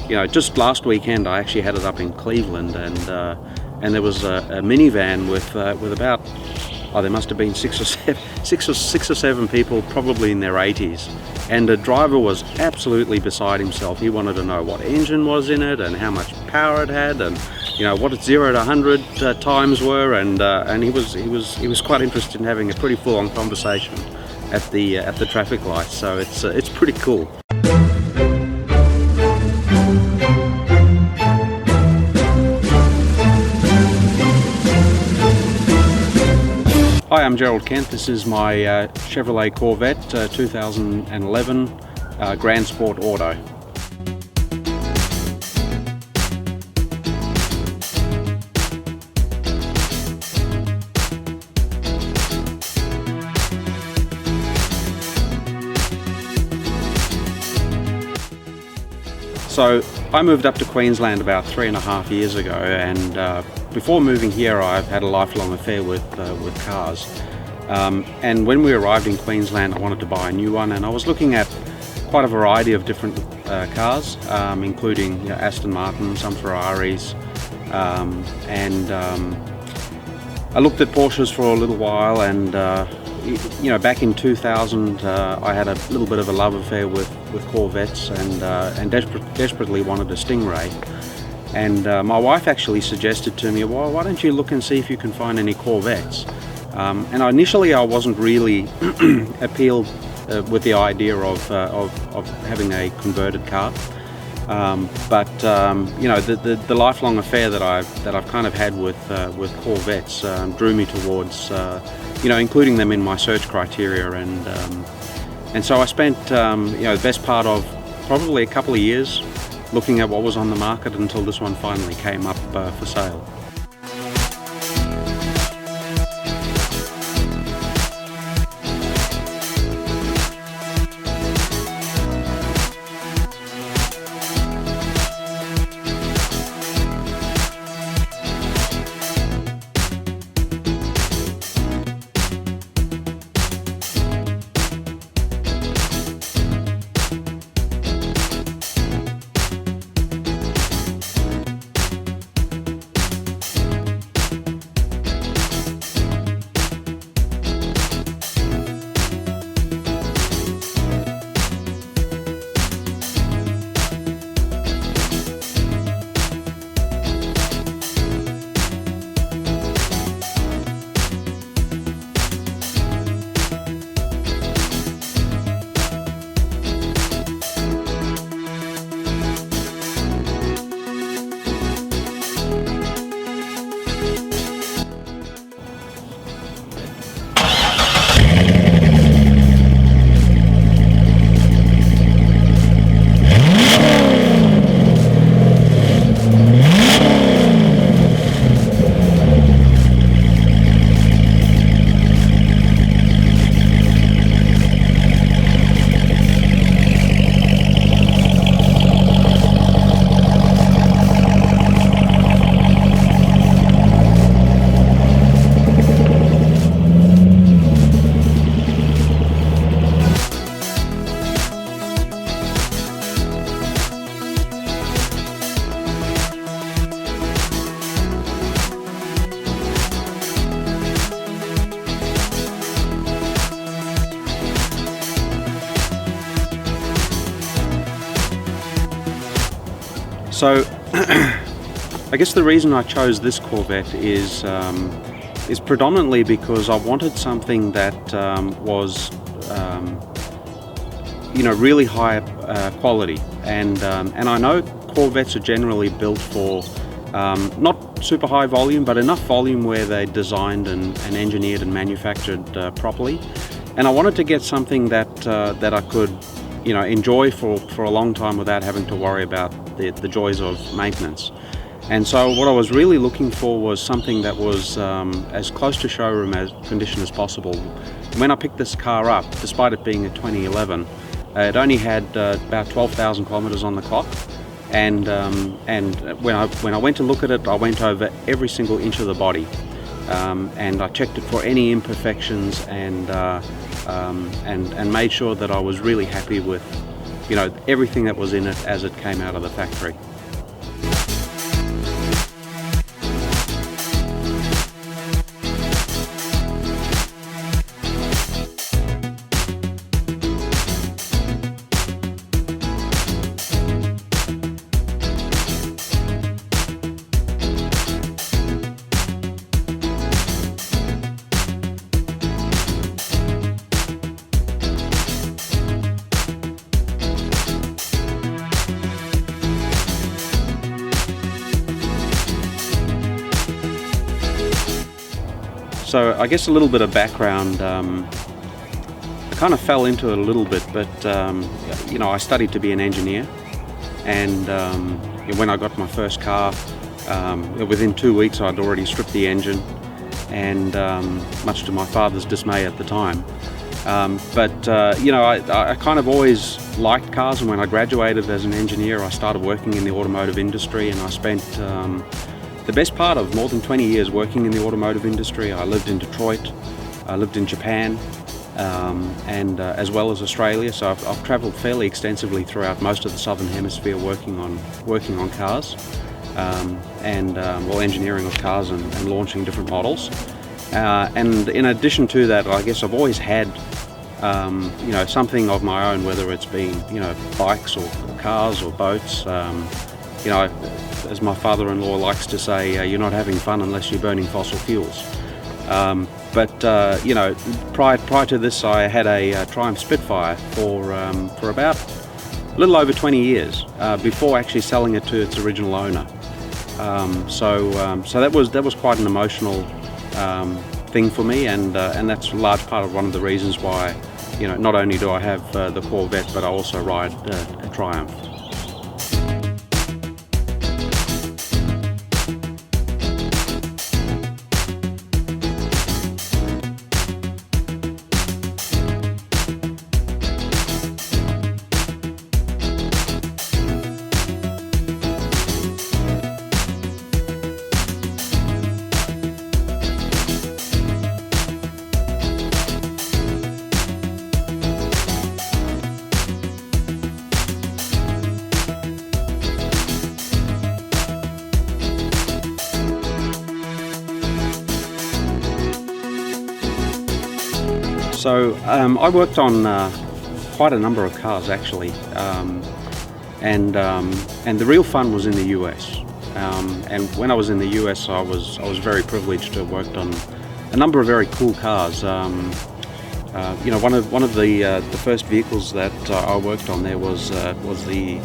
you know, just last weekend I actually had it up in Cleveland, and there was a minivan with about, oh, there must have been six or seven people, probably in their 80s, and the driver was absolutely beside himself. He wanted to know what engine was in it and how much power it had, and you know what its 0 to 100 times were, and he was quite interested in having a pretty full-on conversation at the traffic lights. So it's pretty cool. Hi, I'm Gerald Kent. This is my Chevrolet Corvette 2011 Grand Sport Auto. So I moved up to Queensland about 3.5 years ago, and before moving here I've had a lifelong affair with cars. And when we arrived in Queensland I wanted to buy a new one, and I was looking at quite a variety of different cars, including, you know, Aston Martin, some Ferraris, and I looked at Porsches for a little while, and you know, back in 2000 I had a little bit of a love affair with Corvettes, and desperately wanted a Stingray. And my wife actually suggested to me, well, why don't you look and see if you can find any Corvettes? And initially I wasn't really appealed with the idea of having a converted car, but you know, the lifelong affair that I've kind of had with Corvettes drew me towards you know, including them in my search criteria, and so I spent you know, the best part of probably a couple of years looking at what was on the market until this one finally came up for sale. So I guess the reason I chose this Corvette is predominantly because I wanted something that was you know, really high quality, and I know Corvettes are generally built for not super high volume, but enough volume where they're designed and engineered and manufactured properly. And I wanted to get something that I could, you know, enjoy for a long time without having to worry about the joys of maintenance. And so what I was really looking for was something that was as close to showroom condition as possible. When I picked this car up, despite it being a 2011, it only had about 12,000 kilometers on the clock, and when I went to look at it, I went over every single inch of the body, and I checked it for any imperfections, and made sure that I was really happy with you know, everything that was in it as it came out of the factory. So I guess a little bit of background, I kind of fell into it a little bit, but you know, I studied to be an engineer, and when I got my first car, within 2 weeks I'd already stripped the engine, and much to my father's dismay at the time. You know, I kind of always liked cars, and when I graduated as an engineer I started working in the automotive industry, and I spent the best part of more than 20 years working in the automotive industry. I lived in Detroit, I lived in Japan, and as well as Australia, so I've travelled fairly extensively throughout most of the southern hemisphere working on cars, engineering of cars and launching different models. And in addition to that, I guess I've always had you know, something of my own, whether it's been, you know, bikes or cars or boats. You know, as my father-in-law likes to say, you're not having fun unless you're burning fossil fuels. You know, prior to this, I had a Triumph Spitfire for about a little over 20 years before actually selling it to its original owner. So that was quite an emotional thing for me, and that's a large part of one of the reasons why, you know, not only do I have the Corvette, but I also ride a Triumph. So I worked on quite a number of cars actually, and the real fun was in the US. And when I was in the US, I was very privileged to have worked on a number of very cool cars. You know, one of the first vehicles that I worked on there was we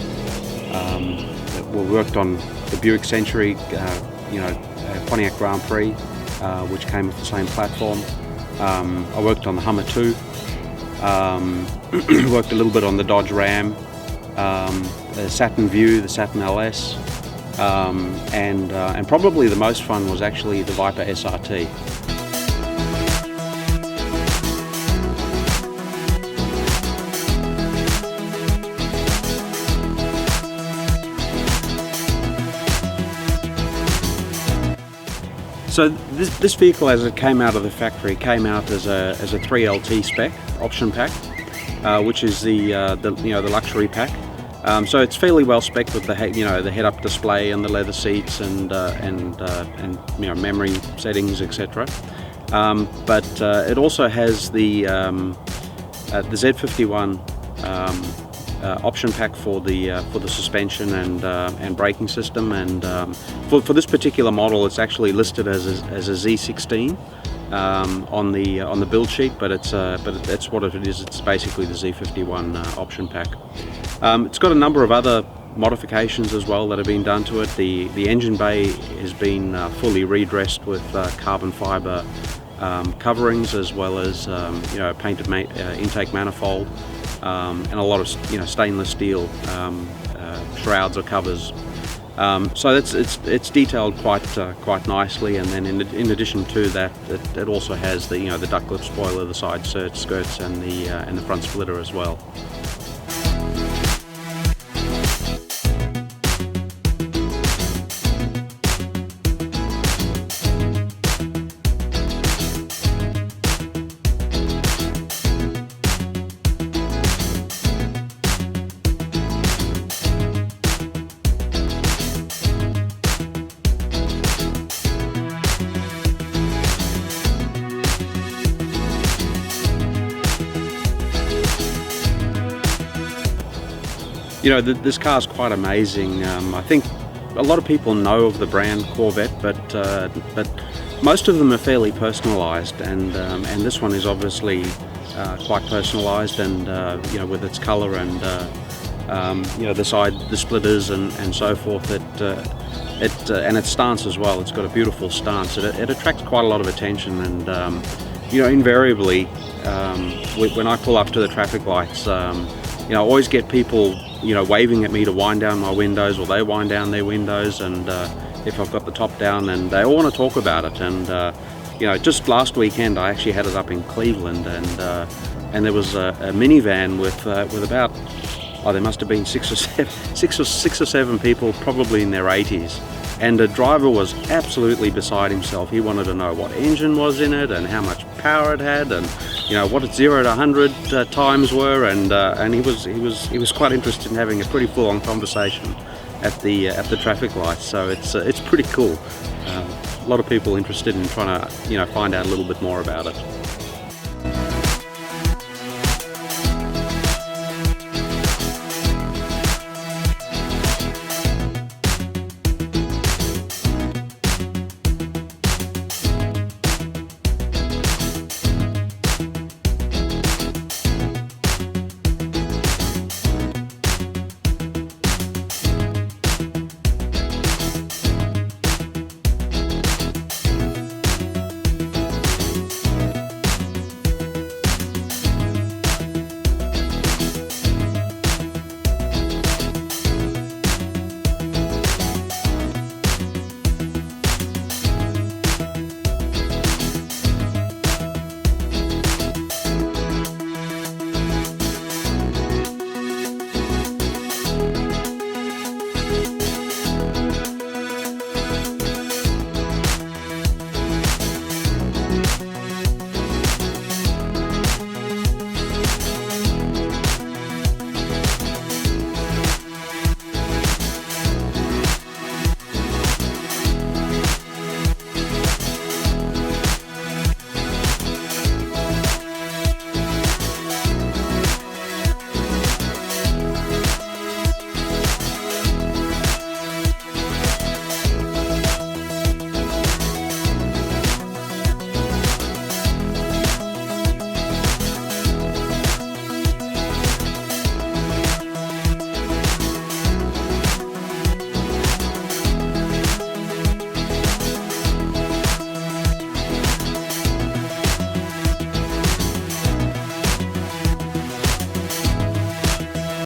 worked on the Buick Century, you know, Pontiac Grand Prix, which came with the same platform. I worked on the Hummer 2, worked a little bit on the Dodge Ram, the Saturn Vue, the Saturn LS, and probably the most fun was actually the Viper SRT. So this vehicle, as it came out of the factory, came out as a 3LT Spec option pack, which is the you know, the luxury pack. So it's fairly well spec'd with the head-up display and the leather seats and you know, memory settings, etc. But it also has the Z51 option pack for the suspension and braking system, and for this particular model, it's actually listed as a Z16 on the build sheet, but that's what it is. It's basically the Z51 option pack. It's got a number of other modifications as well that have been done to it. The engine bay has been fully redressed with carbon fibre coverings, as well as you know, painted intake manifold. And a lot of, you know, stainless steel shrouds or covers. So it's detailed quite nicely, and then in addition to that, it also has the, you know, the duct lip spoiler, the side skirts, and the front splitter as well. You know, this car's quite amazing. I think a lot of people know of the brand Corvette, but most of them are fairly personalised, and this one is obviously quite personalised, and you know, with its colour and you know, the splitters and so forth. And its stance as well. It's got a beautiful stance. It attracts quite a lot of attention, and you know, invariably when I pull up to the traffic lights, you know, I always get people, you know, waving at me to wind down my windows, or they wind down their windows, and if I've got the top down, and they all want to talk about it. And you know, just last weekend I actually had it up in Cleveland, and there was a minivan with about, oh, there must have been six or seven people, probably in their 80s, and the driver was absolutely beside himself. He wanted to know what engine was in it and how much power it had, and you know, what its 0 to 100 times were, and he was quite interested in having a pretty full-on conversation at the traffic lights. So it's pretty cool. A lot of people interested in trying to, you know, find out a little bit more about it.